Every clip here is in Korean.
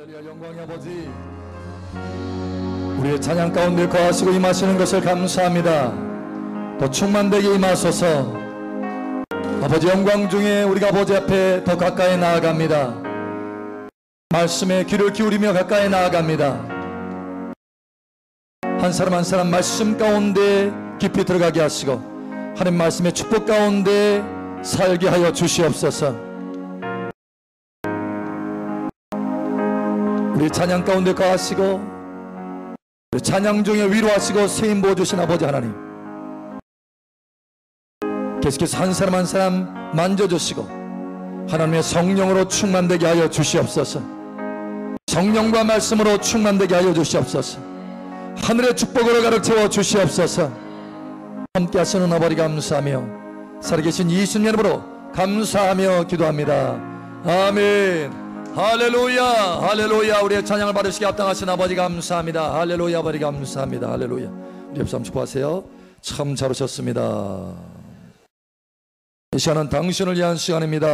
할렐루야. 영광의 아버지, 우리의 찬양 가운데 거하시고 임하시는 것을 감사합니다. 더 충만되게 임하소서. 아버지, 영광 중에 우리가 아버지 앞에 더 가까이 나아갑니다. 말씀에 귀를 기울이며 가까이 나아갑니다. 한 사람 한 사람 말씀 가운데 깊이 들어가게 하시고 하나님 말씀의 축복 가운데 살게 하여 주시옵소서. 우리 찬양 가운데 거하시고 우리 찬양 중에 위로하시고 세임 부어주신 아버지 하나님, 계속해서 한 사람 한 사람 만져주시고 하나님의 성령으로 충만되게 하여 주시옵소서. 성령과 말씀으로 충만되게 하여 주시옵소서. 하늘의 축복으로 가득 채워 주시옵소서. 함께 하시는 아버지 감사하며 살아계신 예수님 이름으로 감사하며 기도합니다. 아멘. 할렐루야, 할렐루야. 우리의 찬양을 받으시게 합당하신 아버지 감사합니다. 할렐루야, 아버지 감사합니다. 할렐루야. 우리 옆 사람 축복하세요. 참 잘 오셨습니다. 이 시간은 당신을 위한 시간입니다.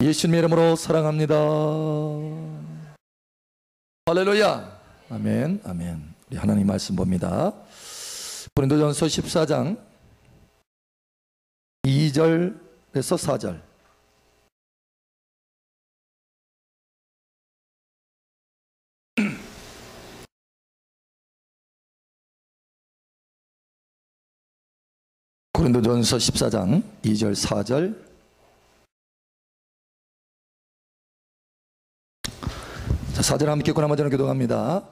예수님 이름으로 사랑합니다. 할렐루야. 아멘, 아멘. 우리 하나님 말씀 봅니다. 고린도전서 14장 2절에서 4절. 고린도전서 14장 2절 4절. 자, 4절 함께 읽고 나머지는 기도합니다.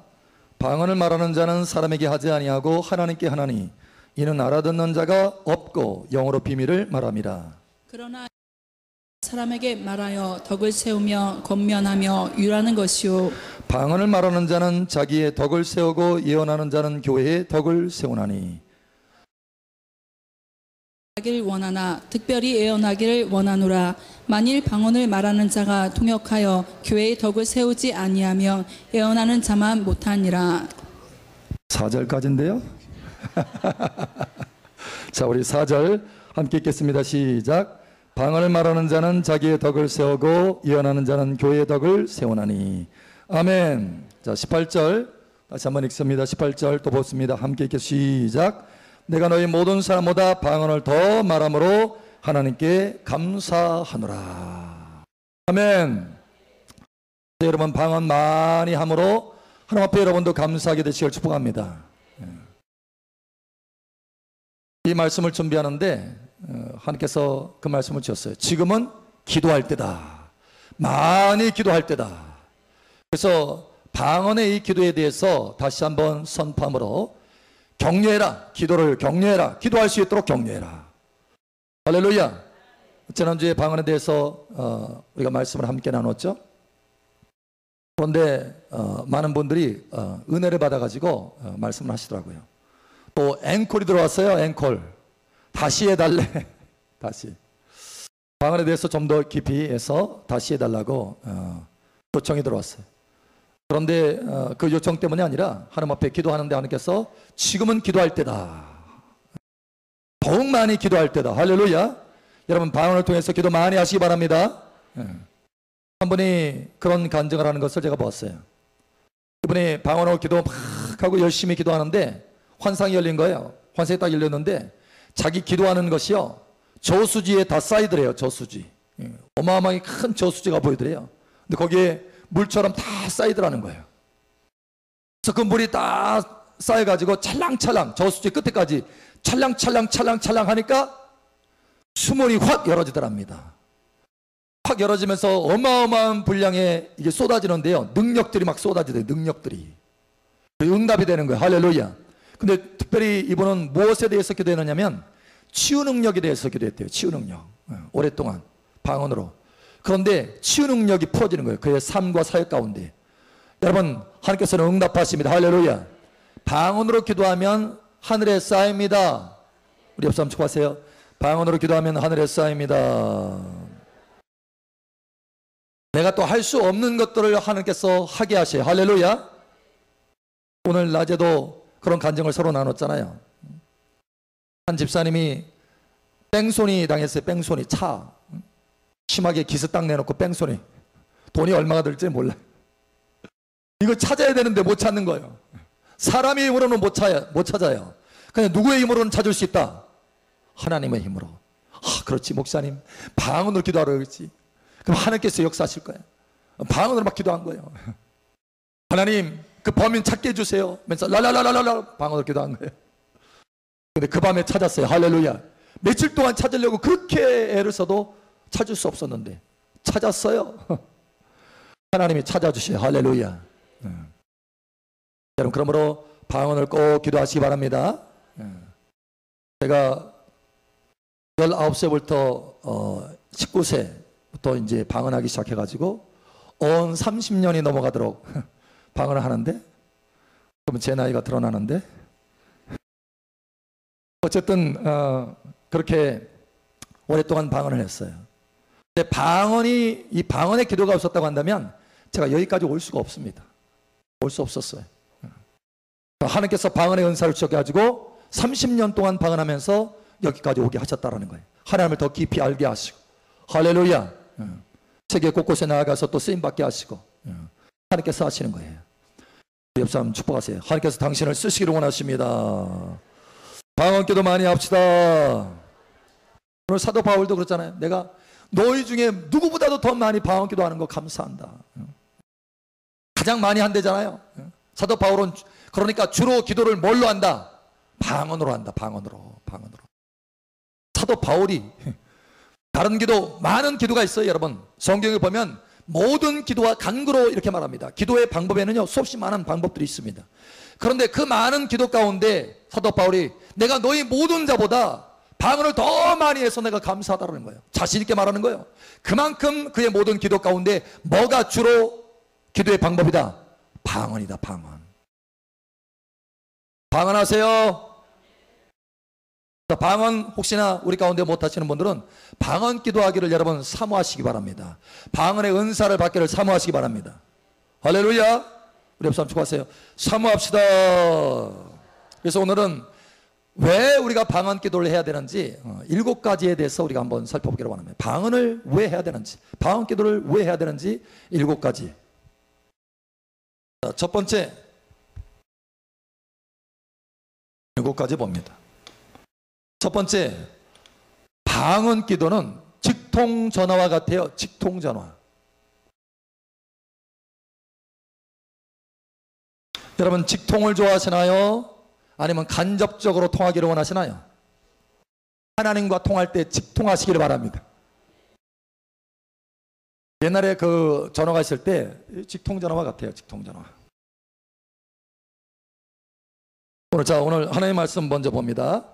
방언을 말하는 자는 사람에게 하지 아니하고 하나님께 하나니 이는 알아듣는 자가 없고 영어로 비밀을 말함이라. 그러나 사람에게 말하여 덕을 세우며 권면하며 유라는 것이요, 방언을 말하는 자는 자기의 덕을 세우고 예언하는 자는 교회의 덕을 세우나니. 하기를 원하나 특별히 예언하기를 원하노라. 만일 방언을 말하는 자가 통역하여 교회의 덕을 세우지 아니하면 예언하는 자만 못하니라. 4절까지인데요. 자, 우리 4절 함께 읽겠습니다. 시작. 방언을 말하는 자는 자기의 덕을 세우고 예언하는 자는 교회의 덕을 세우나니. 아멘. 자, 18절 다시 한번 읽습니다. 18절 또 보습니다. 함께 읽겠습니다. 시작. 내가 너희 모든 사람보다 방언을 더 말함으로 하나님께 감사하노라. 아멘. 여러분, 방언 많이 함으로 하나님 앞에 여러분도 감사하게 되시길 축복합니다. 이 말씀을 준비하는데 하나님께서 그 말씀을 주셨어요. 지금은 기도할 때다. 많이 기도할 때다. 그래서 방언의 이 기도에 대해서 다시 한번 선포함으로 격려해라. 기도를 격려해라. 기도할 수 있도록 격려해라. 할렐루야. 지난주에 방언에 대해서 우리가 말씀을 함께 나눴죠. 그런데 많은 분들이 은혜를 받아가지고 말씀을 하시더라고요. 또 앵콜이 들어왔어요. 앵콜. 다시 해달래. 다시. 방언에 대해서 좀 더 깊이 해서 다시 해달라고 요청이 들어왔어요. 그런데 그 요청 때문이 아니라 하나님 앞에 기도하는데 하나님께서 지금은 기도할 때다. 더욱 많이 기도할 때다. 할렐루야. 여러분, 방언을 통해서 기도 많이 하시기 바랍니다. 한 분이 그런 간증을 하는 것을 제가 보았어요. 이분이 방언으로 기도 막 하고 열심히 기도하는데 환상이 열린 거예요. 환상이 딱 열렸는데 자기 기도하는 것이요, 저수지에 다 쌓이더래요. 저수지. 어마어마하게 큰 저수지가 보이더래요. 근데 거기에 물처럼 다 쌓이더라는 거예요. 그래서 그 물이 다 쌓여가지고 찰랑찰랑 저수지 끝에까지 찰랑찰랑 하니까 수문이 확 열어지더랍니다. 확 열어지면서 어마어마한 분량의 이게 쏟아지는데요, 능력들이 막 쏟아지더래요. 능력들이 응답이 되는 거예요. 할렐루야. 근데 특별히 이분은 무엇에 대해서 기도했느냐면 치유 능력에 대해서 기도했대요. 치유 능력. 오랫동안 방언으로. 그런데 치유 능력이 풀어지는 거예요. 그의 삶과 사역 가운데. 여러분, 하나님께서는 응답하십니다. 할렐루야. 방언으로 기도하면 하늘에 쌓입니다. 우리 옆 사람 축복하세요. 방언으로 기도하면 하늘에 쌓입니다. 내가 또 할 수 없는 것들을 하나님께서 하게 하셔요. 할렐루야. 오늘 낮에도 그런 간증을 서로 나눴잖아요. 한 집사님이 뺑소니 당했어요. 뺑소니. 차 심하게 기스 딱 내놓고 뺑소니. 돈이 얼마가 될지 몰라. 이거 찾아야 되는데 못 찾는 거예요. 사람의 힘으로는 못 찾아요. 그냥 누구의 힘으로는 찾을 수 있다? 하나님의 힘으로. 그렇지 목사님, 방언으로 기도하라 그랬지. 그럼 하나님께서 역사하실 거예요. 방언으로 막 기도한 거예요. 하나님, 그 범인 찾게 해주세요. 면서 랄랄랄랄랄 방언으로 기도한 거예요. 근데 그 밤에 찾았어요. 할렐루야. 며칠 동안 찾으려고 그렇게 애를 써도 찾을 수 없었는데 찾았어요. 하나님이 찾아주셔요. 할렐루야. 여러분, 그러므로 방언을 꼭 기도하시기 바랍니다. 제가 19세부터 19세부터 이제 방언하기 시작해가지고 온 30년이 넘어가도록 방언을 하는데, 그러면 제 나이가 드러나는데, 어쨌든 그렇게 오랫동안 방언을 했어요. 근데 이 방언의 기도가 없었다고 한다면 제가 여기까지 올 수가 없습니다. 올 수 없었어요. 하나님께서 방언의 은사를 주셔가지고 30년 동안 방언하면서 여기까지 오게 하셨다라는 거예요. 하나님을 더 깊이 알게 하시고, 할렐루야. 세계 곳곳에 나아가서 또 쓰임받게 하시고, 하나님께서 하시는 거예요. 옆 사람 축복하세요. 하나님께서 당신을 쓰시기를 원하십니다. 방언 기도 많이 합시다. 오늘 사도 바울도 그렇잖아요. 내가 너희 중에 누구보다도 더 많이 방언 기도하는 거 감사한다. 가장 많이 한대잖아요. 사도 바울은 그러니까 주로 기도를 뭘로 한다? 방언으로 한다. 방언으로. 사도 바울이 다른 기도, 많은 기도가 있어요. 여러분, 성경에 보면 모든 기도와 간구로 이렇게 말합니다. 기도의 방법에는요 수없이 많은 방법들이 있습니다. 그런데 그 많은 기도 가운데 사도 바울이 내가 너희 모든 자보다 방언을 더 많이 해서 내가 감사하다는 거예요. 자신 있게 말하는 거예요. 그만큼 그의 모든 기도 가운데 뭐가 주로 기도의 방법이다? 방언이다. 방언하세요. 방언 혹시나 우리 가운데 못하시는 분들은 방언 기도하기를 여러분 사모하시기 바랍니다. 방언의 은사를 받기를 사모하시기 바랍니다. 할렐루야. 우리 옆 사람 축하하세요. 사모합시다. 그래서 오늘은 왜 우리가 방언 기도를 해야 되는지 7가지에 대해서 우리가 한번 살펴보기로 합니다. 방언을 왜 해야 되는지, 방언 기도를 왜 해야 되는지 7가지. 첫 번째, 7가지 봅니다. 첫 번째, 방언 기도는 직통전화와 같아요. 직통전화. 여러분, 직통을 좋아하시나요? 아니면 간접적으로 통하기를 원하시나요? 하나님과 통할 때 직통하시기를 바랍니다. 옛날에 그 전화가 있을 때 직통전화와 같아요. 직통전화. 오늘 하나님의 말씀 먼저 봅니다.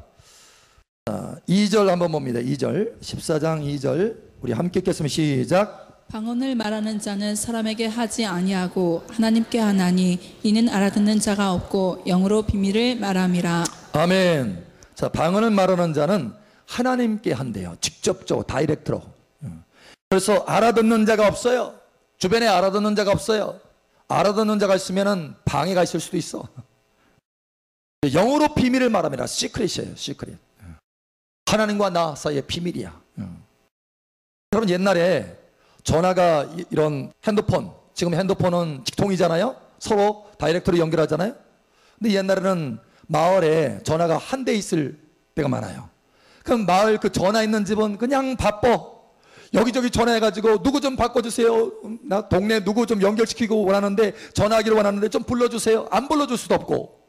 2절 한번 봅니다. 2절, 14장 2절 우리 함께 읽겠습니다. 시작. 방언을 말하는 자는 사람에게 하지 아니하고 하나님께 하나니 이는 알아듣는 자가 없고 영으로 비밀을 말함이라. 아멘. 자, 방언을 말하는 자는 하나님께 한대요. 직접적으로, 다이렉트로. 그래서 알아듣는 자가 없어요. 주변에 알아듣는 자가 없어요. 알아듣는 자가 있으면 방해가 있을 수도 있어. 영으로 비밀을 말함이라. 시크릿이에요. 시크릿. 하나님과 나 사이의 비밀이야. 여러분, 옛날에 전화가 이런 핸드폰, 지금 핸드폰은 직통이잖아요. 서로 다이렉트로 연결하잖아요. 근데 옛날에는 마을에 전화가 한 대 있을 때가 많아요. 그럼 마을 그 전화 있는 집은 그냥 바빠. 여기저기 전화해가지고 누구 좀 바꿔주세요. 나 동네 누구 좀 연결시키고 원하는데, 전화하기를 원하는데 좀 불러주세요. 안 불러줄 수도 없고.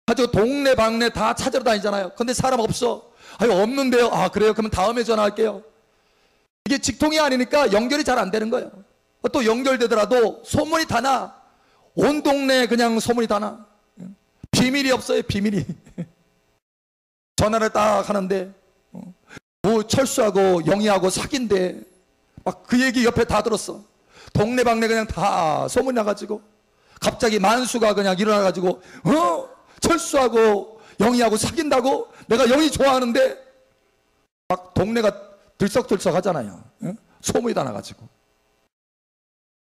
가지고 동네 방네 다 찾으러 다니잖아요. 근데 사람 없어. 아유, 없는데요. 아, 그래요? 그러면 다음에 전화할게요. 이게 직통이 아니니까 연결이 잘 안 되는 거예요. 또 연결되더라도 소문이 다 나. 온 동네에 그냥 소문이 다 나. 비밀이 없어요. 비밀이. 전화를 딱 하는데 뭐 철수하고 영희하고 사귄대. 막 그 얘기 옆에 다 들었어. 동네 방네 그냥 다 소문이 나가지고 갑자기 만수가 그냥 일어나가지고 철수하고 영희하고 사귄다고? 내가 영희 좋아하는데? 막 동네가 들썩들썩 하잖아요. 소문이 다 나가지고.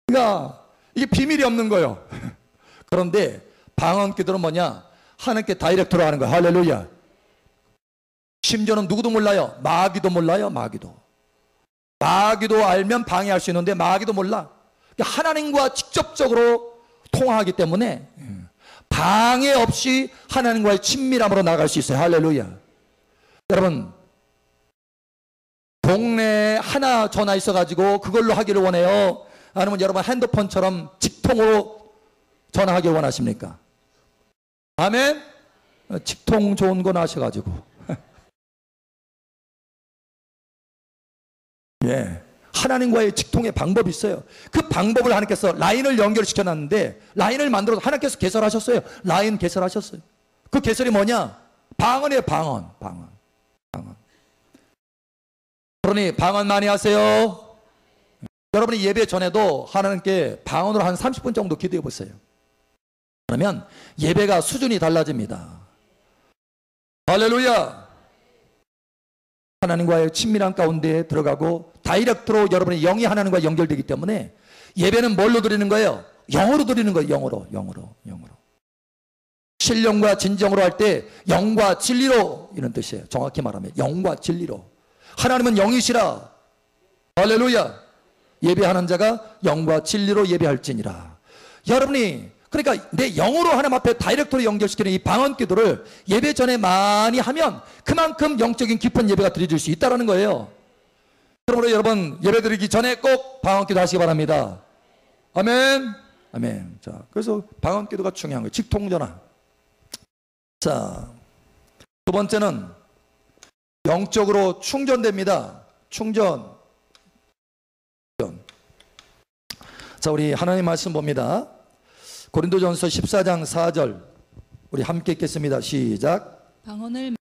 그러니까 이게 비밀이 없는 거예요. 그런데 방언 기도는 뭐냐? 하나님께 다이렉트로 하는 거야. 할렐루야. 심지어는 누구도 몰라요. 마귀도 몰라요. 마귀도. 마귀도 알면 방해할 수 있는데 마귀도 몰라. 하나님과 직접적으로 통화하기 때문에 방해 없이 하나님과의 친밀함으로 나갈 수 있어요. 할렐루야. 여러분, 동네에 하나 전화 있어가지고 그걸로 하기를 원해요? 아니면 여러분 핸드폰처럼 직통으로 전화하길 원하십니까? 아멘? 직통 좋은 거 나셔가지고 예, 하나님과의 직통의 방법이 있어요. 그 방법을 하나님께서 라인을 연결시켜 놨는데, 라인을 만들어서 하나님께서 개설하셨어요. 라인 개설하셨어요. 그 개설이 뭐냐? 방언이에요. 방언. 그러니 방언 많이 하세요. 여러분이 예배 전에도 하나님께 방언으로 한 30분 정도 기도해 보세요. 그러면 예배가 수준이 달라집니다. 할렐루야. 하나님과의 친밀한 가운데에 들어가고 다이렉트로 여러분의 영이 하나님과 연결되기 때문에 예배는 뭘로 드리는 거예요? 영으로 드리는 거예요. 영으로. 신령과 진정으로 할 때 영과 진리로, 이런 뜻이에요. 정확히 말하면 영과 진리로. 하나님은 영이시라. 할렐루야. 예배하는 자가 영과 진리로 예배할지니라. 여러분이 그러니까 내 영으로 하나님 앞에 다이렉트로 연결시키는 이 방언 기도를 예배 전에 많이 하면 그만큼 영적인 깊은 예배가 드려질 수 있다는 거예요. 그러므로 여러분 예배 드리기 전에 꼭 방언 기도 하시기 바랍니다. 아멘. 아멘. 자, 그래서 방언 기도가 중요한 거예요. 직통전화. 자, 두 번째는 영적으로 충전됩니다. 충전. 자, 우리 하나님 말씀 봅니다. 고린도전서 14장 4절 우리 함께 읽겠습니다. 시작. 방언을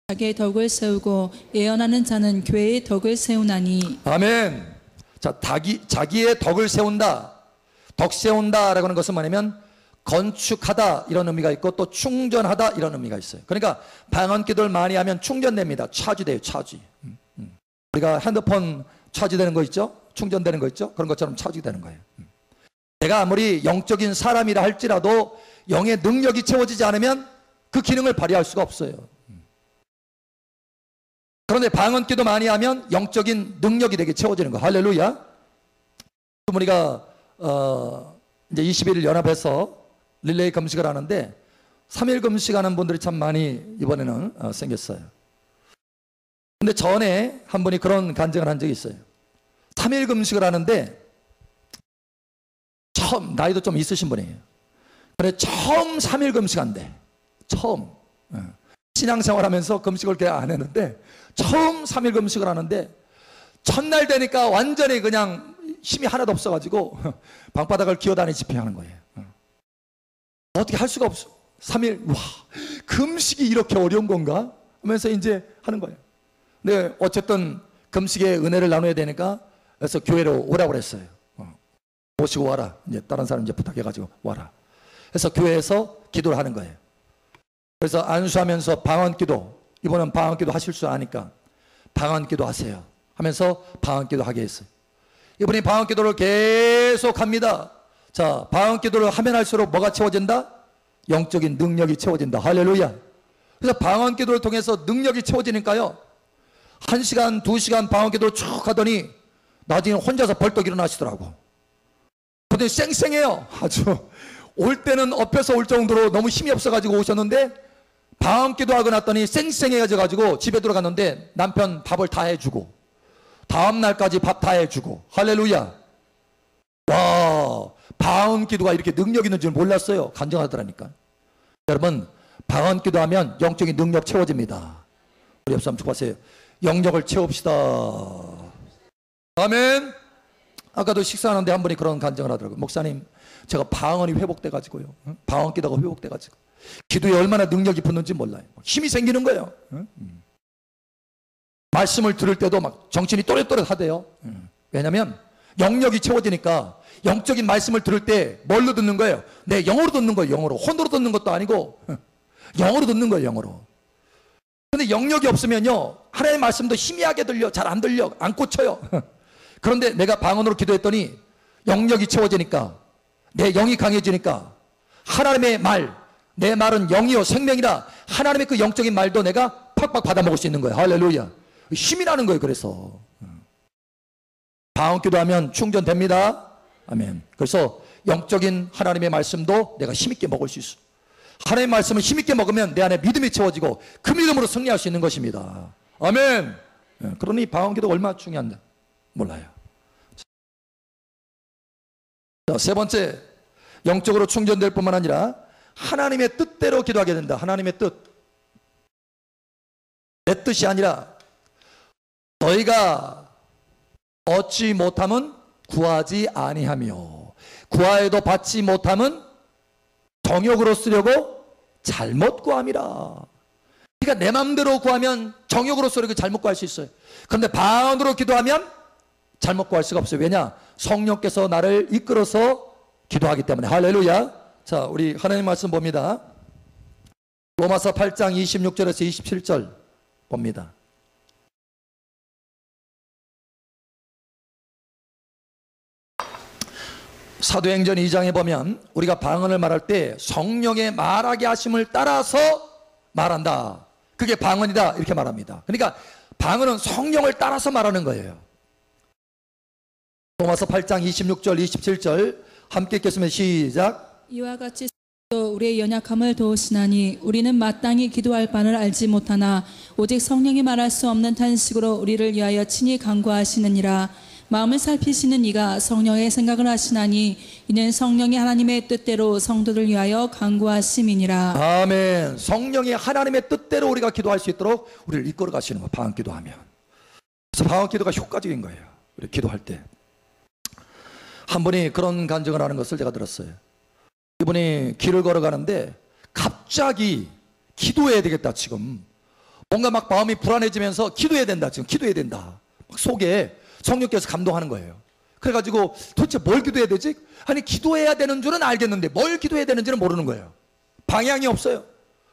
자기의 덕을 세우고 예언하는 자는 교회의 덕을 세우나니. 아멘. 자, 자기의 덕을 세운다. 덕 세운다라고 하는 것은 뭐냐면 건축하다 이런 의미가 있고 또 충전하다 이런 의미가 있어요. 그러니까 방언 기도를 많이 하면 충전됩니다. 차지돼요. 차지. 우리가 핸드폰 차지되는 거 있죠? 충전되는 거 있죠? 그런 것처럼 차지되는 거예요. 내가 아무리 영적인 사람이라 할지라도 영의 능력이 채워지지 않으면 그 기능을 발휘할 수가 없어요. 그런데 방언 기도 많이 하면 영적인 능력이 되게 채워지는 거. 할렐루야. 우리가 이제 21일 연합해서 릴레이 금식을 하는데 3일 금식하는 분들이 참 많이 이번에는 생겼어요. 근데 전에 한 분이 그런 간증을 한 적이 있어요. 3일 금식을 하는데 처음, 나이도 좀 있으신 분이에요. 그래 처음 3일 금식한대. 처음. 신앙생활 하면서 금식을 그냥 안 했는데 처음 3일 금식을 하는데 첫날 되니까 완전히 그냥 힘이 하나도 없어가지고 방바닥을 기어다니듯이 하는 거예요. 어떻게 할 수가 없어. 3일, 와, 금식이 이렇게 어려운 건가? 하면서 이제 하는 거예요. 근데 어쨌든 금식의 은혜를 나눠야 되니까 그래서 교회로 오라고 그랬어요. 모시고 와라. 이제 다른 사람 이제 부탁해가지고 와라. 그래서 교회에서 기도를 하는 거예요. 그래서 안수하면서 방언 기도, 이번엔 방언 기도 하실 줄 아니까 방언 기도 하세요 하면서 방언 기도 하게 했어요. 이분이 방언 기도를 계속 합니다. 자, 방언 기도를 하면 할수록 뭐가 채워진다? 영적인 능력이 채워진다. 할렐루야. 그래서 방언 기도를 통해서 능력이 채워지니까요, 1시간, 2시간 방언 기도를 쭉 하더니 나중에 혼자서 벌떡 일어나시더라고. 근데 쌩쌩해요. 아주 올 때는 엎혀서 올 정도로 너무 힘이 없어가지고 오셨는데 방언 기도하고 났더니 쌩쌩해져가지고 집에 들어갔는데 남편 밥을 다 해주고 다음날까지 밥 다 해주고. 할렐루야. 와, 방언 기도가 이렇게 능력 있는 줄 몰랐어요. 간증하더라니까. 여러분, 방언 기도하면 영적인 능력 채워집니다. 우리 옆 사람 축복하세요. 영역을 채웁시다. 아멘. 아까도 식사하는데 한 분이 그런 간증을 하더라고요. 목사님, 제가 방언이 회복돼가지고요, 방언 기도가 회복돼가지고 기도에 얼마나 능력이 붙는지 몰라요. 힘이 생기는 거예요. 말씀을 들을 때도 막 정신이 또렷또렷하대요. 왜냐하면 영역이 채워지니까. 영적인 말씀을 들을 때 뭘로 듣는 거예요? 내 영어로 듣는 거예요. 영어로. 혼으로 듣는 것도 아니고 영어로 듣는 거예요. 영어로. 근데 영역이 없으면요, 하나님의 말씀도 희미하게 들려. 잘 안 들려. 안 꽂혀요. 그런데 내가 방언으로 기도했더니 영역이 채워지니까, 내 영이 강해지니까 하나님의 말, 내 말은 영이요 생명이라 하나님의 그 영적인 말도 내가 팍팍 받아먹을 수 있는 거예요. 할렐루야. 힘이 나는 거예요. 그래서 방언 기도하면 충전됩니다. 아멘. 그래서 영적인 하나님의 말씀도 내가 힘있게 먹을 수 있어. 하나님의 말씀을 힘있게 먹으면 내 안에 믿음이 채워지고 그 믿음으로 승리할 수 있는 것입니다. 아멘. 그러니 방언 기도가 얼마나 중요한지 몰라요. 자, 세 번째, 영적으로 충전될 뿐만 아니라 하나님의 뜻대로 기도하게 된다. 하나님의 뜻. 내 뜻이 아니라 너희가 얻지 못함은 구하지 아니하며 구하여도 받지 못함은 정욕으로 쓰려고 잘못 구함이라. 그러니까 내 마음대로 구하면 정욕으로 쓰려고 잘못 구할 수 있어요. 그런데 방언으로 기도하면 잘못 구할 수가 없어요. 왜냐? 성령께서 나를 이끌어서 기도하기 때문에. 할렐루야. 자, 우리 하나님 말씀 봅니다. 로마서 8장 26절에서 27절 봅니다. 사도행전 2장에 보면 우리가 방언을 말할 때 성령의 말하게 하심을 따라서 말한다. 그게 방언이다 이렇게 말합니다. 그러니까 방언은 성령을 따라서 말하는 거예요. 로마서 8장 26절 27절 함께 읽겠습니다. 시작. 이와 같이 또 우리의 연약함을 도우시나니 우리는 마땅히 기도할 바를 알지 못하나 오직 성령이 말할 수 없는 탄식으로 우리를 위하여 친히 간구하시느니라. 마음을 살피시는 이가 성령의 생각을 하시나니 이는 성령이 하나님의 뜻대로 성도들 위하여 간구하심이니라. 아멘. 성령이 하나님의 뜻대로 우리가 기도할 수 있도록 우리를 이끌어 가시는 거. 방언 기도하면. 그래서 방언 기도가 효과적인 거예요. 우리 기도할 때. 한 분이 그런 간증을 하는 것을 제가 들었어요. 이분이 길을 걸어가는데 갑자기 기도해야 되겠다 지금. 뭔가 막 마음이 불안해지면서 기도해야 된다 지금. 기도해야 된다. 막 속에 성령께서 감동하는 거예요. 그래가지고 도대체 뭘 기도해야 되지? 아니 기도해야 되는 줄은 알겠는데 뭘 기도해야 되는지는 모르는 거예요. 방향이 없어요.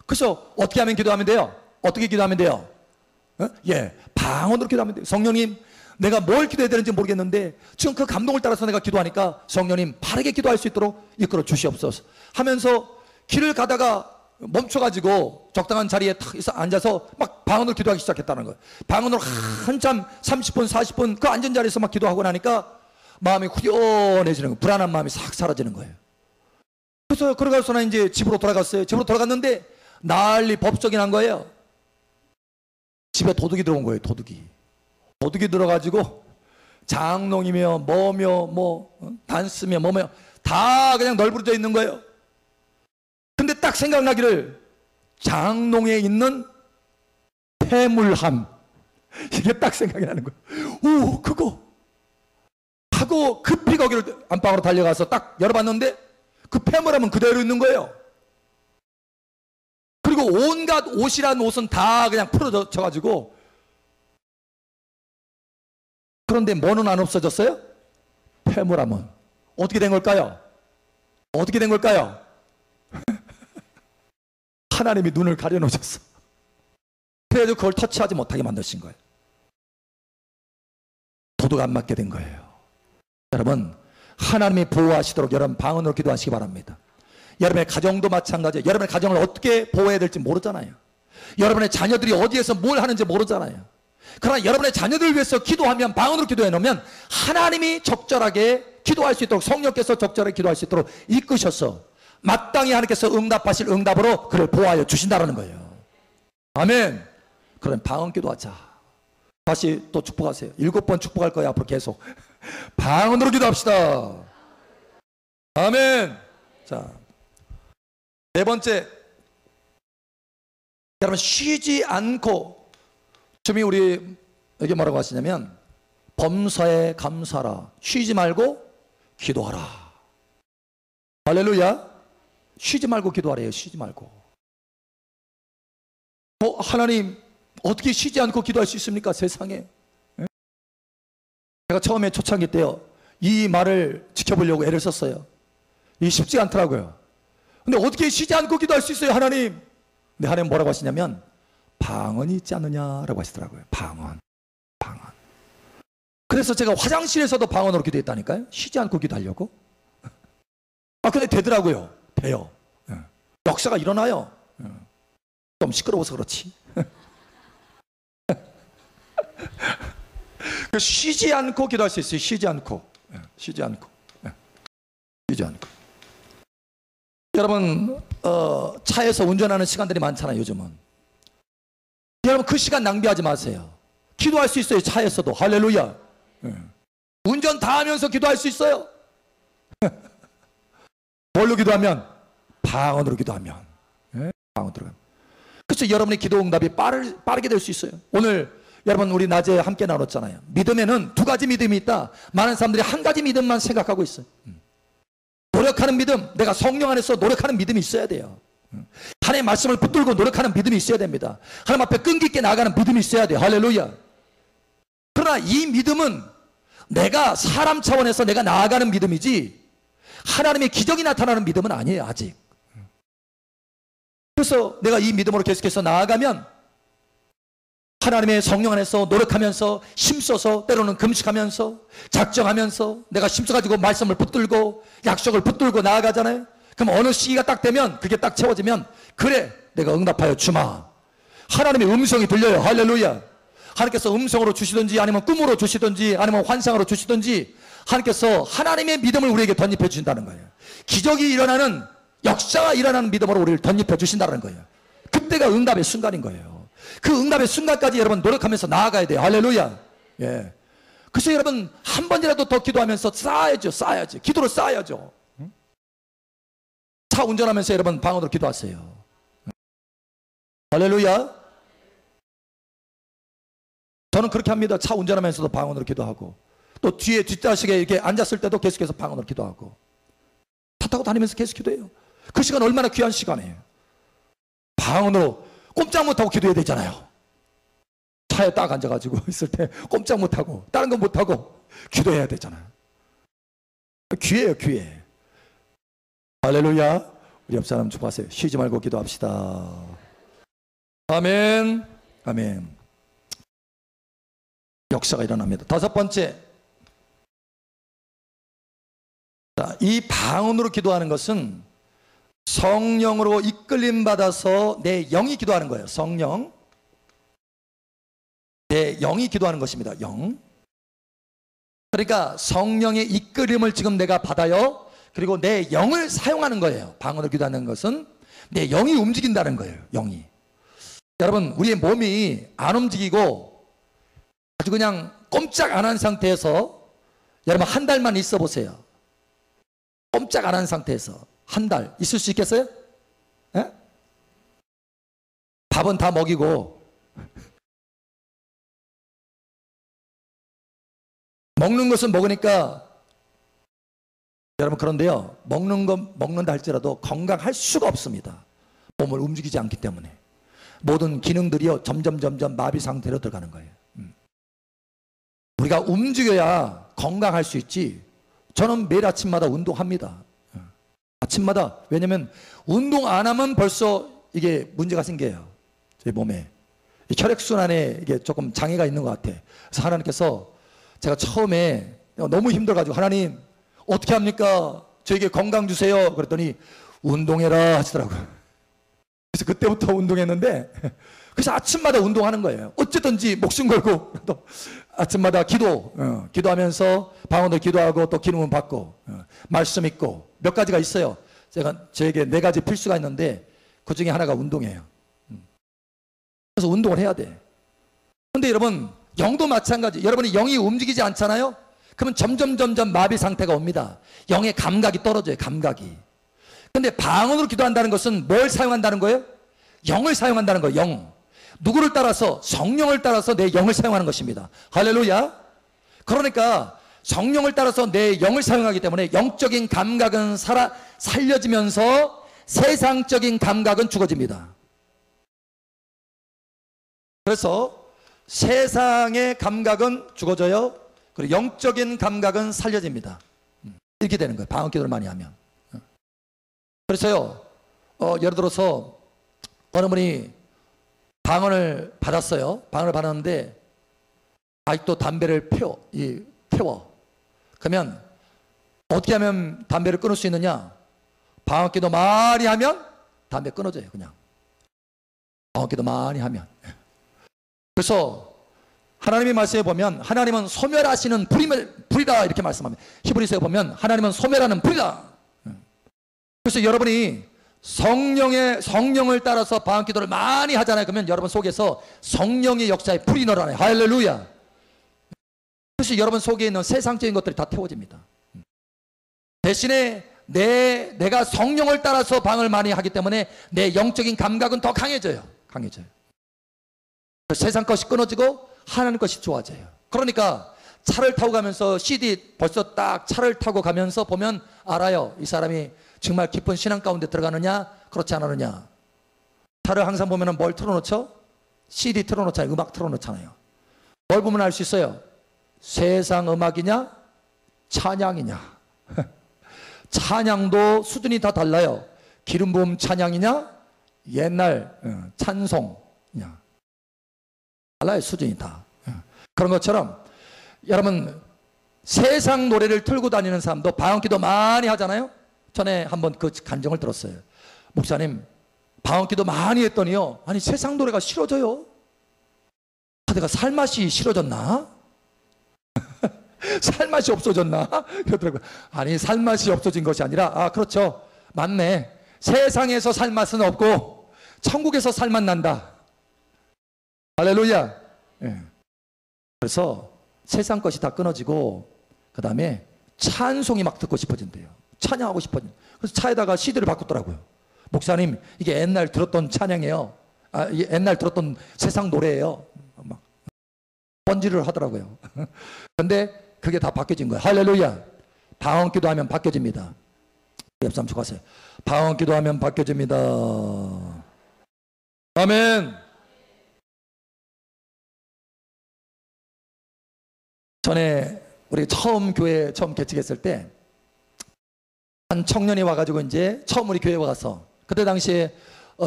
그래서 어떻게 하면 기도하면 돼요? 어떻게 기도하면 돼요? 방언으로 기도하면 돼요. 성령님, 내가 뭘 기도해야 되는지 모르겠는데 지금 그 감동을 따라서 내가 기도하니까 성령님 바르게 기도할 수 있도록 이끌어 주시옵소서 하면서 길을 가다가 멈춰가지고 적당한 자리에 탁 앉아서 막 방언으로 기도하기 시작했다는 거예요. 방언으로 한참 30분 40분 그 앉은 자리에서 막 기도하고 나니까 마음이 후련해지는 거예요. 불안한 마음이 싹 사라지는 거예요. 그래서 그러고서는 이제 집으로 돌아갔어요. 집으로 돌아갔는데 난리 법석이 난 거예요. 집에 도둑이 들어온 거예요. 도둑이 들어가지고 장롱이며 뭐며 단스며 뭐며 다 그냥 널브러져 있는 거예요. 근데 딱 생각나기를 장롱에 있는 폐물함, 이게 딱 생각이 나는 거예요. 오, 그거 하고 급히 거기를 안방으로 달려가서 딱 열어봤는데 그 폐물함은 그대로 있는 거예요. 그리고 온갖 옷이란 옷은 다 그냥 풀어져 가지고. 그런데 뭐는 안 없어졌어요? 폐물함은 어떻게 된 걸까요? 어떻게 된 걸까요? 하나님이 눈을 가려놓으셨어. 그래도 그걸 터치하지 못하게 만드신 거예요. 도둑 안 맞게 된 거예요. 여러분, 하나님이 보호하시도록 여러분 방언으로 기도하시기 바랍니다. 여러분의 가정도 마찬가지예요. 여러분의 가정을 어떻게 보호해야 될지 모르잖아요. 여러분의 자녀들이 어디에서 뭘 하는지 모르잖아요. 그러나 여러분의 자녀들을 위해서 기도하면, 방언으로 기도해 놓으면 하나님이 적절하게 기도할 수 있도록, 성령께서 적절하게 기도할 수 있도록 이끄셔서 마땅히 하나님께서 응답하실 응답으로 그를 보호하여 주신다는 거예요. 아멘. 그럼 방언 기도하자. 다시 또 축복하세요. 7번 축복할 거예요. 앞으로 계속 방언으로 기도합시다. 아멘. 자, 네 번째, 여러분 쉬지 않고, 주님이 우리에게 뭐라고 하시냐면 범사에 감사하라. 쉬지 말고 기도하라. 할렐루야. 쉬지 말고 기도하래요. 쉬지 말고. 하나님 어떻게 쉬지 않고 기도할 수 있습니까? 세상에. 제가 처음에 초창기 때요, 이 말을 지켜보려고 애를 썼어요. 이게 쉽지 않더라고요. 근데 어떻게 쉬지 않고 기도할 수 있어요, 하나님? 근데 하나님 뭐라고 하시냐면 방언이 있지 않느냐라고 하시더라고요. 방언. 그래서 제가 화장실에서도 방언으로 기도했다니까요. 쉬지 않고 기도하려고. 근데 되더라고요. 돼요. 역사가 일어나요. 좀 시끄러워서 그렇지. 쉬지 않고 기도할 수 있어요. 쉬지 않고. 쉬지 않고. 쉬지 않고. 여러분, 차에서 운전하는 시간들이 많잖아요, 요즘은. 여러분, 그 시간 낭비하지 마세요. 기도할 수 있어요, 차에서도. 할렐루야. 운전 다 하면서 기도할 수 있어요. 뭘로 기도하면? 방언으로 기도하면. 방언으로. 그래서 여러분의 기도 응답이 빠르게 될 수 있어요. 오늘 여러분 우리 낮에 함께 나눴잖아요. 믿음에는 두 가지 믿음이 있다. 많은 사람들이 한 가지 믿음만 생각하고 있어요. 노력하는 믿음, 내가 성령 안에서 노력하는 믿음이 있어야 돼요. 하나님의 말씀을 붙들고 노력하는 믿음이 있어야 됩니다. 하나님 앞에 끈기 있게 나아가는 믿음이 있어야 돼요. 할렐루야. 그러나 이 믿음은 내가 사람 차원에서 내가 나아가는 믿음이지 하나님의 기적이 나타나는 믿음은 아니에요, 아직. 그래서 내가 이 믿음으로 계속해서 나아가면 하나님의 성령 안에서 노력하면서 힘써서 때로는 금식하면서 작정하면서 내가 힘써가지고 말씀을 붙들고 약속을 붙들고 나아가잖아요. 그럼 어느 시기가 딱 되면 그게 딱 채워지면 그래 내가 응답하여 주마. 하나님의 음성이 들려요. 할렐루야. 하나님께서 음성으로 주시든지 아니면 꿈으로 주시든지 아니면 환상으로 주시든지 하나님께서 하나님의 믿음을 우리에게 덧입혀 주신다는 거예요. 기적이 일어나는 역사가 일어나는 믿음으로 우리를 덧입혀 주신다는 거예요. 그때가 응답의 순간인 거예요. 그 응답의 순간까지 여러분 노력하면서 나아가야 돼요. 할렐루야. 예. 그래서 여러분 한 번이라도 더 기도하면서 쌓아야죠. 기도로 쌓아야죠. 차 운전하면서 여러분 방언으로 기도하세요. 할렐루야. 저는 그렇게 합니다. 차 운전하면서도 방언으로 기도하고 또 뒤에 뒷좌석에 이렇게 앉았을 때도 계속해서 방언으로 기도하고 차 타고 다니면서 계속 기도해요. 그 시간 얼마나 귀한 시간이에요. 방언으로 꼼짝 못하고 기도해야 되잖아요. 차에 딱 앉아가지고 있을 때 꼼짝 못하고 다른 건 못하고 기도해야 되잖아요. 귀해요, 귀해. 할렐루야. 우리 옆 사람 축복하세요. 쉬지 말고 기도합시다. 아멘. 아멘. 역사가 일어납니다. 다섯 번째, 자, 이 방언으로 기도하는 것은 성령으로 이끌림 받아서 내 영이 기도하는 거예요. 성령, 내 영이 기도하는 것입니다. 영. 그러니까 성령의 이끌림을 지금 내가 받아요. 그리고 내 영을 사용하는 거예요. 방언으로 기도하는 것은 내 영이 움직인다는 거예요. 영이. 여러분, 우리의 몸이 안 움직이고 아주 그냥 꼼짝 안 한 상태에서 여러분 한 달만 있어 보세요. 꼼짝 안 한 상태에서 한 달 있을 수 있겠어요? 에? 밥은 다 먹이고 먹는 것은 먹으니까 여러분 그런데요, 먹는 건 먹는다 할지라도 건강할 수가 없습니다. 몸을 움직이지 않기 때문에 모든 기능들이요 점점 마비 상태로 들어가는 거예요. 우리가 움직여야 건강할 수 있지. 저는 매일 아침마다 운동합니다. 아침마다. 왜냐면 운동 안 하면 벌써 이게 문제가 생겨요. 제 몸에 혈액순환에 이게 조금 장애가 있는 것 같아. 그래서 하나님께서 제가 처음에 너무 힘들어가지고 하나님 어떻게 합니까? 저에게 건강 주세요. 그랬더니 운동해라 하시더라고요. 그래서 그때부터 운동했는데 그래서 아침마다 운동하는 거예요. 어쨌든지 목숨 걸고 또 아침마다 기도하면서 방언도 기도하고 또 기름은 받고 말씀 읽고 몇 가지가 있어요. 저에게 4가지 필수가 있는데 그 중에 하나가 운동이에요. 그래서 운동을 해야 돼. 그런데 여러분 영도 마찬가지. 여러분이 영이 움직이지 않잖아요. 그러면 점점 마비 상태가 옵니다. 영의 감각이 떨어져요. 감각이. 근데 방언으로 기도한다는 것은 뭘 사용한다는 거예요? 영을 사용한다는 거예요. 영. 누구를 따라서? 성령을 따라서 내 영을 사용하는 것입니다. 할렐루야. 그러니까 성령을 따라서 내 영을 사용하기 때문에 영적인 감각은 살려지면서 세상적인 감각은 죽어집니다. 그래서 세상의 감각은 죽어져요. 그리고 영적인 감각은 살려집니다. 이렇게 되는 거예요. 방언 기도를 많이 하면. 그래서요, 예를 들어서 어느 분이 방언을 받았어요. 방언을 받았는데 아직도 담배를 태워. 그러면 어떻게 하면 담배를 끊을 수 있느냐? 방언 기도 많이 하면 담배 끊어져요. 그냥 방언 기도 많이 하면. 그래서 하나님의 말씀에 보면 하나님은 소멸하시는 불이다 이렇게 말씀합니다. 히브리서에 보면 하나님은 소멸하는 불이다. 그래서 여러분이 성령을 따라서 방언 기도를 많이 하잖아요. 그러면 여러분 속에서 성령의 역사에 불이 일어나요. 할렐루야. 그래서 여러분 속에 있는 세상적인 것들이 다 태워집니다. 대신에 내가 성령을 따라서 방언을 많이 하기 때문에 내 영적인 감각은 더 강해져요. 세상 것이 끊어지고 하나님 것이 좋아져요. 그러니까 차를 타고 가면서 CD 벌써 딱 차를 타고 가면서 보면 알아요. 이 사람이 정말 깊은 신앙 가운데 들어가느냐 그렇지 않느냐. 차를 항상 보면 뭘 틀어놓죠? CD 틀어놓잖아요. 음악 틀어놓잖아요. 뭘 보면 알 수 있어요? 세상 음악이냐 찬양이냐. 찬양도 수준이 다 달라요. 기름 부음 찬양이냐 옛날 찬송이냐 달라요. 수준이 다. 그런 것처럼 여러분 세상 노래를 틀고 다니는 사람도 방언기도 많이 하잖아요. 전에 한번 그 간증을 들었어요. 목사님 방언기도 많이 했더니요, 아니 세상 노래가 싫어져요. 내가 살맛이 싫어졌나? 살맛이 없어졌나? 그러더라고요. 아니 살맛이 없어진 것이 아니라 그렇죠, 맞네, 세상에서 살맛은 없고 천국에서 살맛 난다. 할렐루야. 그래서 세상 것이 다 끊어지고 그 다음에 찬송이 막 듣고 싶어진대요. 찬양하고 싶어진. 그래서 차에다가 CD를 바꿨더라고요. 목사님 이게 옛날 들었던 찬양이에요. 이게 옛날 들었던 세상 노래예요. 막 번지를 하더라고요. 그런데 그게 다 바뀌어진 거예요. 할렐루야. 방언 기도하면 바뀌어집니다. 옆 사람 축하하세요. 방언 기도하면 바뀌어집니다. 아멘. 전에 우리 교회 처음 개척했을 때 한 청년이 와가지고 이제 처음 우리 교회에 와서, 그때 당시에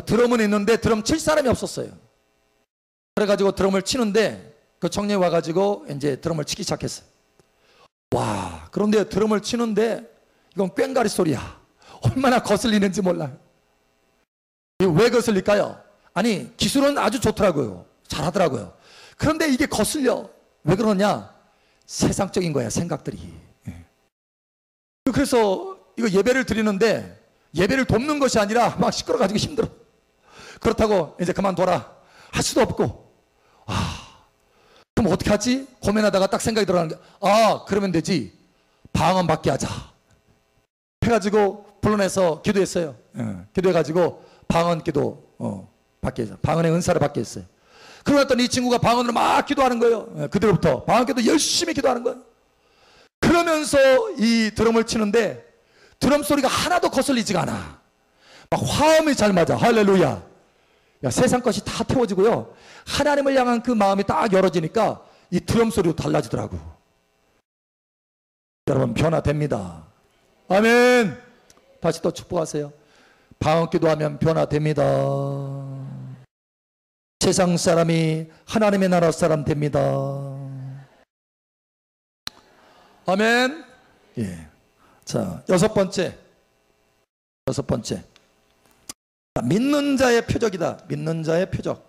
드럼은 있는데 드럼 칠 사람이 없었어요. 그래가지고 드럼을 치는데 그 청년이 와가지고 이제 드럼을 치기 시작했어요. 와, 그런데 드럼을 치는데 이건 꽹가리 소리야. 얼마나 거슬리는지 몰라요. 왜 거슬릴까요? 아니 기술은 아주 좋더라고요. 잘하더라고요. 그런데 이게 거슬려. 왜 그러냐? 세상적인 거야, 생각들이. 그래서 이거 예배를 드리는데 예배를 돕는 것이 아니라 막 시끄러워가지고 힘들어. 그렇다고 이제 그만둬라 할 수도 없고, 그럼 어떻게 하지? 고민하다가 딱 생각이 들어가는 게, 그러면 되지, 방언 받게 하자 해가지고 불러내서 기도했어요. 기도해가지고 방언 기도 받게 해서 방언의 은사를 받게 했어요. 그러고 이 친구가 방언으로 막 기도하는 거예요. 그때부터 방언 기도 열심히 기도하는 거예요. 그러면서 이 드럼을 치는데 드럼 소리가 하나도 거슬리지가 않아. 막 화음이 잘 맞아. 할렐루야. 야, 세상 것이 다 태워지고요, 하나님을 향한 그 마음이 딱 열어지니까 이 드럼 소리도 달라지더라고. 여러분 변화됩니다. 아멘. 다시 또 축복하세요. 방언 기도하면 변화됩니다. 세상 사람이 하나님의 나라 사람 됩니다. 아멘. 예. 자, 여섯 번째. 믿는 자의 표적이다. 믿는 자의 표적.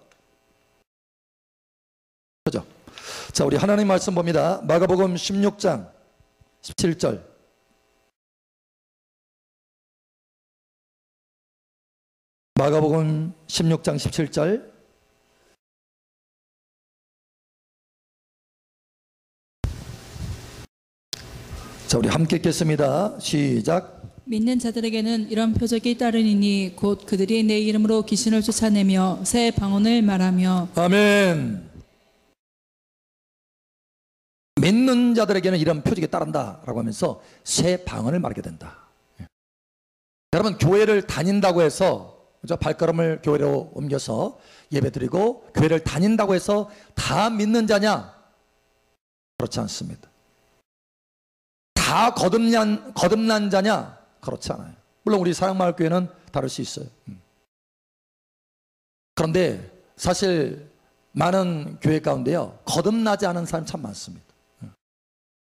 자, 우리 하나님 말씀 봅니다. 마가복음 16장 17절. 마가복음 16장 17절. 자, 우리 함께 읽겠습니다. 시작. 믿는 자들에게는 이런 표적이 따르니니 곧 그들이 내 이름으로 귀신을 쫓아내며 새 방언을 말하며. 아멘. 믿는 자들에게는 이런 표적이 따른다라고 하면서 새 방언을 말하게 된다. 여러분 교회를 다닌다고 해서, 그죠? 발걸음을 교회로 옮겨서 예배드리고 교회를 다닌다고 해서 다 믿는 자냐? 그렇지 않습니다. 다 거듭난 자냐? 그렇지 않아요. 물론 우리 사랑마을교회는 다를 수 있어요. 그런데 사실 많은 교회 가운데요, 거듭나지 않은 사람이 참 많습니다.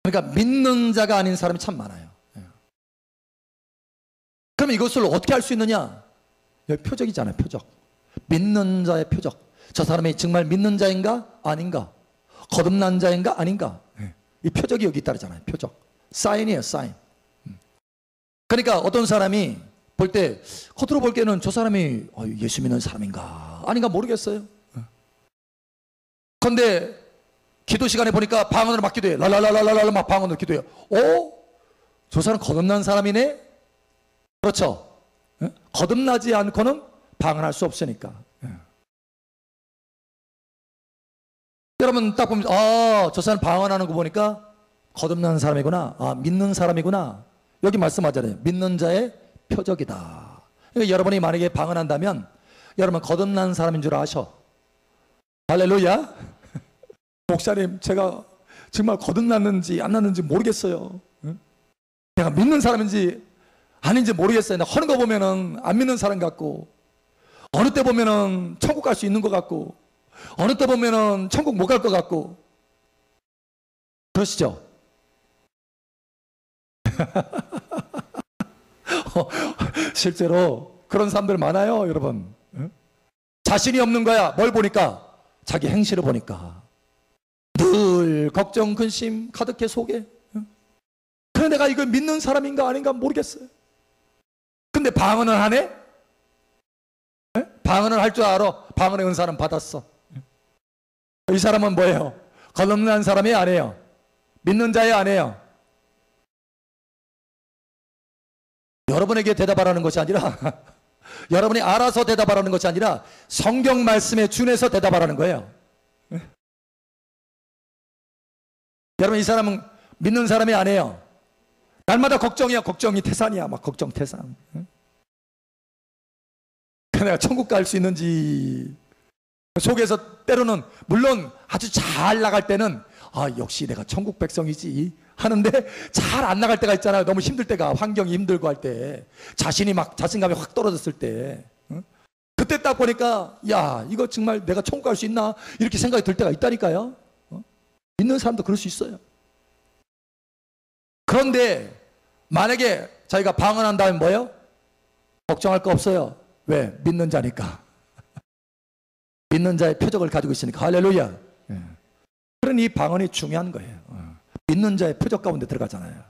그러니까 믿는 자가 아닌 사람이 참 많아요. 그럼 이것을 어떻게 할 수 있느냐? 여기 표적이잖아요. 표적. 믿는 자의 표적. 저 사람이 정말 믿는 자인가? 아닌가? 거듭난 자인가 아닌가? 이 표적이 여기 따르잖아요. 표적. 사인이에요, 사인. 그러니까 어떤 사람이 볼 때 겉으로 볼 때는 저 사람이 예수 믿는 사람인가 아닌가 모르겠어요. 그런데 기도 시간에 보니까 방언으로 막 기도해. 랄랄랄랄랄 막 방언으로 기도해요. 저 사람 거듭난 사람이네? 그렇죠. 거듭나지 않고는 방언할 수 없으니까. 여러분 딱 보면 저 사람 방언하는 거 보니까 거듭난 사람이구나. 믿는 사람이구나. 여기 말씀하잖아요. 믿는 자의 표적이다. 그러니까 여러분이 만약에 방언한다면 여러분 거듭난 사람인 줄 아셔. 할렐루야. 목사님 제가 정말 거듭났는지 안 났는지 모르겠어요. 내가 믿는 사람인지 아닌지 모르겠어요. 나 하는 거 보면은 안 믿는 사람 같고, 어느 때 보면은 천국 갈 수 있는 것 같고, 어느 때 보면은 천국 못 갈 것 같고. 그러시죠? 실제로 그런 사람들 많아요, 여러분. 자신이 없는 거야. 뭘 보니까? 자기 행실을 보니까. 늘 걱정, 근심 가득해 속에. 그래 내가 이걸 믿는 사람인가 아닌가 모르겠어요. 근데 방언을 하네? 방언을 할 줄 알아. 방언의 은사는 받았어. 이 사람은 뭐예요? 거듭난 사람이 아니에요. 믿는 자의 아니에요. 여러분에게 대답하라는 것이 아니라 여러분이 알아서 대답하라는 것이 아니라 성경 말씀에 준해서 대답하라는 거예요. 여러분 이 사람은 믿는 사람이 아니에요. 날마다 걱정이야. 걱정이 태산이야. 막 걱정 태산. 내가 천국 갈 수 있는지 속에서 때로는 물론 아주 잘 나갈 때는 역시 내가 천국 백성이지 하는데 잘 안 나갈 때가 있잖아요. 너무 힘들 때가, 환경이 힘들고 할 때, 자신이 막 자신감이 확 떨어졌을 때, 그때 딱 보니까 야 이거 정말 내가 천국 갈 수 있나 이렇게 생각이 들 때가 있다니까요. 믿는 사람도 그럴 수 있어요. 그런데 만약에 자기가 방언한다면 뭐예요? 걱정할 거 없어요. 왜? 믿는 자니까. 믿는 자의 표적을 가지고 있으니까. 할렐루야. 그러니 이 방언이 중요한 거예요. 믿는 자의 표적 가운데 들어가잖아요.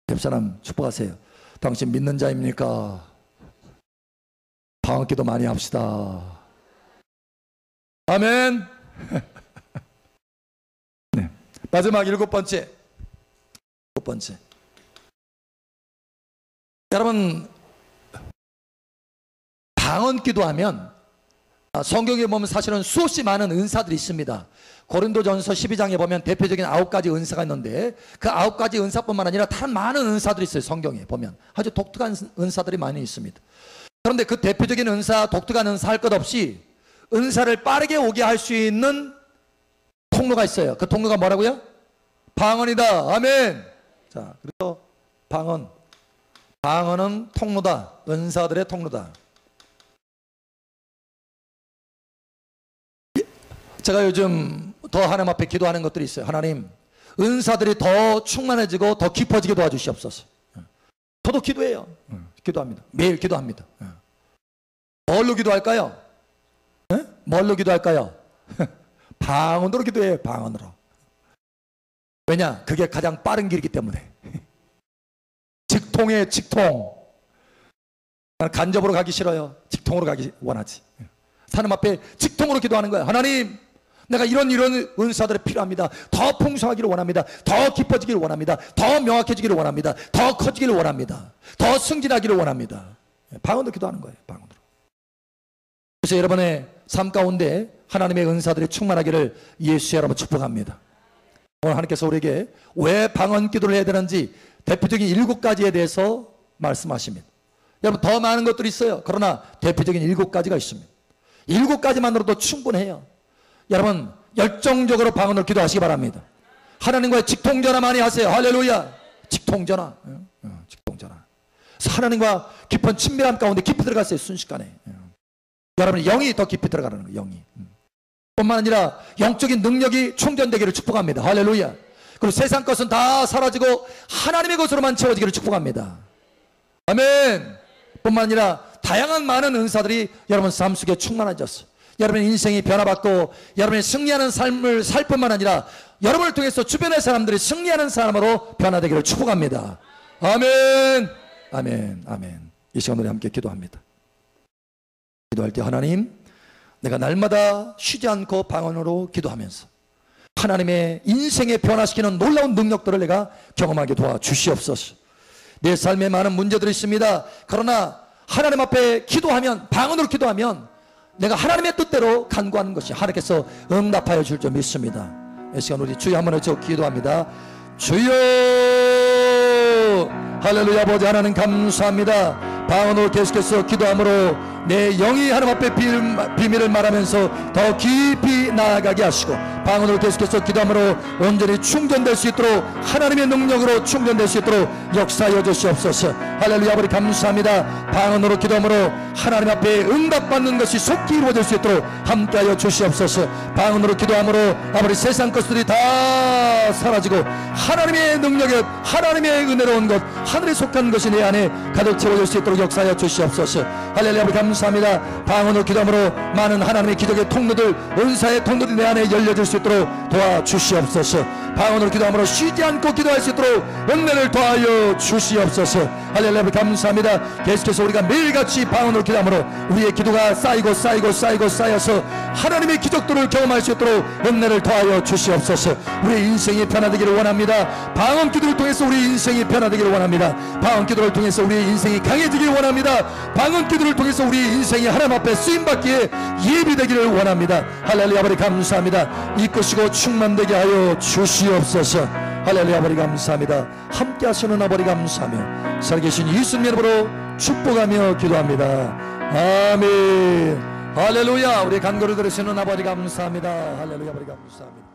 옆 사람 축복하세요. 당신 믿는 자입니까? 방언 기도 많이 합시다. 아멘. 네. 마지막 일곱 번째. 여러분 방언 기도하면 성경에 보면 사실은 수없이 많은 은사들이 있습니다. 고린도전서 12장에 보면 대표적인 9가지 은사가 있는데 그 9가지 은사뿐만 아니라 다른 많은 은사들이 있어요. 성경에 보면 아주 독특한 은사들이 많이 있습니다. 그런데 그 대표적인 은사, 독특한 은사 할 것 없이 은사를 빠르게 오게 할 수 있는 통로가 있어요. 그 통로가 뭐라고요? 방언이다. 아멘. 자, 그래서 방언은 통로다. 은사들의 통로다. 제가 요즘 더 하나님 앞에 기도하는 것들이 있어요. 하나님, 은사들이 더 충만해지고 더 깊어지게 도와주시옵소서. 저도 기도해요. 기도합니다. 매일 기도합니다. 뭘로 기도할까요? 뭘로 기도할까요? 방언으로 기도해요. 방언으로. 왜냐? 그게 가장 빠른 길이기 때문에. 직통에 직통. 나는 간접으로 가기 싫어요. 직통으로 가기 원하지. 하나님 앞에 직통으로 기도하는 거예요. 하나님, 내가 이런 은사들이 필요합니다. 더 풍성하기를 원합니다. 더 깊어지기를 원합니다. 더 명확해지기를 원합니다. 더 커지기를 원합니다. 더 승진하기를 원합니다. 방언으로 기도하는 거예요. 방언으로. 그래서 여러분의 삶 가운데 하나님의 은사들이 충만하기를 예수의 이름으로 축복합니다. 오늘 하나님께서 우리에게 왜 방언 기도를 해야 되는지 대표적인 7가지에 대해서 말씀하십니다. 여러분 더 많은 것들이 있어요. 그러나 대표적인 7가지가 있습니다. 7가지만으로도 충분해요. 여러분 열정적으로 방언으로 기도하시기 바랍니다. 하나님과의 직통전화 많이 하세요. 할렐루야. 직통전화. 직통전화. 하나님과 깊은 친밀함 가운데 깊이 들어갔어요. 순식간에. 여러분의 영이 더 깊이 들어가는 거예요. 영이. 뿐만 아니라 영적인 능력이 충전되기를 축복합니다. 할렐루야. 그리고 세상 것은 다 사라지고 하나님의 것으로만 채워지기를 축복합니다. 아멘. 뿐만 아니라 다양한 많은 은사들이 여러분 삶 속에 충만해졌어요. 여러분의 인생이 변화받고 여러분이 승리하는 삶을 살 뿐만 아니라 여러분을 통해서 주변의 사람들이 승리하는 사람으로 변화되기를 축복합니다. 아멘. 아멘. 아멘. 이 시간 우리 함께 기도합니다. 기도할 때 하나님, 내가 날마다 쉬지 않고 방언으로 기도하면서 하나님의 인생에 변화시키는 놀라운 능력들을 내가 경험하게 도와주시옵소서. 내 삶에 많은 문제들이 있습니다. 그러나 하나님 앞에 기도하면, 방언으로 기도하면 내가 하나님의 뜻대로 간구하는 것이 하나님께서 응답하여 줄 줄 믿습니다. 이 시간 우리 주여 한번 외쳐 기도합니다. 주여, 할렐루야. 아버지 하나님 감사합니다. 방언으로 계속해서 기도함으로 내 영이 하나님 앞에 비밀을 말하면서 더 깊이 나아가게 하시고, 방언으로 계속해서 기도함으로 온전히 충전될 수 있도록, 하나님의 능력으로 충전될 수 있도록 역사하여 주시옵소서. 할렐루야. 아버지 감사합니다. 방언으로 기도함으로 하나님 앞에 응답받는 것이 속히 이루어질 수 있도록 함께하여 주시옵소서. 방언으로 기도함으로 아버지 세상 것들이 다 사라지고 하나님의 능력에, 하나님의 은혜로운 것, 하늘에 속한 것이 내 안에 가득 채워질 수 있도록 역사하여 주시옵소서. 할렐루야. 아버지 감사합니다. 방언으로 기도함으로 많은 하나님의 기적의 통로들, 은사의 통로들이 내 안에 열려질 수 있도록 도와주시옵소서. 방언으로 기도함으로 쉬지 않고 기도할 수 있도록 은혜를 더하여 주시옵소서. 할렐루야. 감사합니다. 계속해서 우리가 매일같이 방언으로 기도함으로 우리의 기도가 쌓이고 쌓여서 하나님의 기적들을 경험할 수 있도록 은혜를 더하여 주시옵소서. 우리의 인생이 변화되기를 원합니다. 방언 기도를 통해서 우리 인생이 변화되기를 원합니다. 방언 기도를 통해서 우리의 인생이 강해지기를 원합니다. 방언 기도를 통해서 우리 인생이 하나님 앞에 쓰임받기에 예비되기를 원합니다. 할렐루야. 아버지 감사합니다. 이끄시고 충만되게 하여 주시옵소서. 할렐루야. 아버지 감사합니다. 함께 하시는 아버지 감사하며 살아계신 예수님 이름으로 축복하며 기도합니다. 아멘. 할렐루야. 우리 간구를 들으시는 아버지 감사합니다. 할렐루야. 아버지 감사합니다.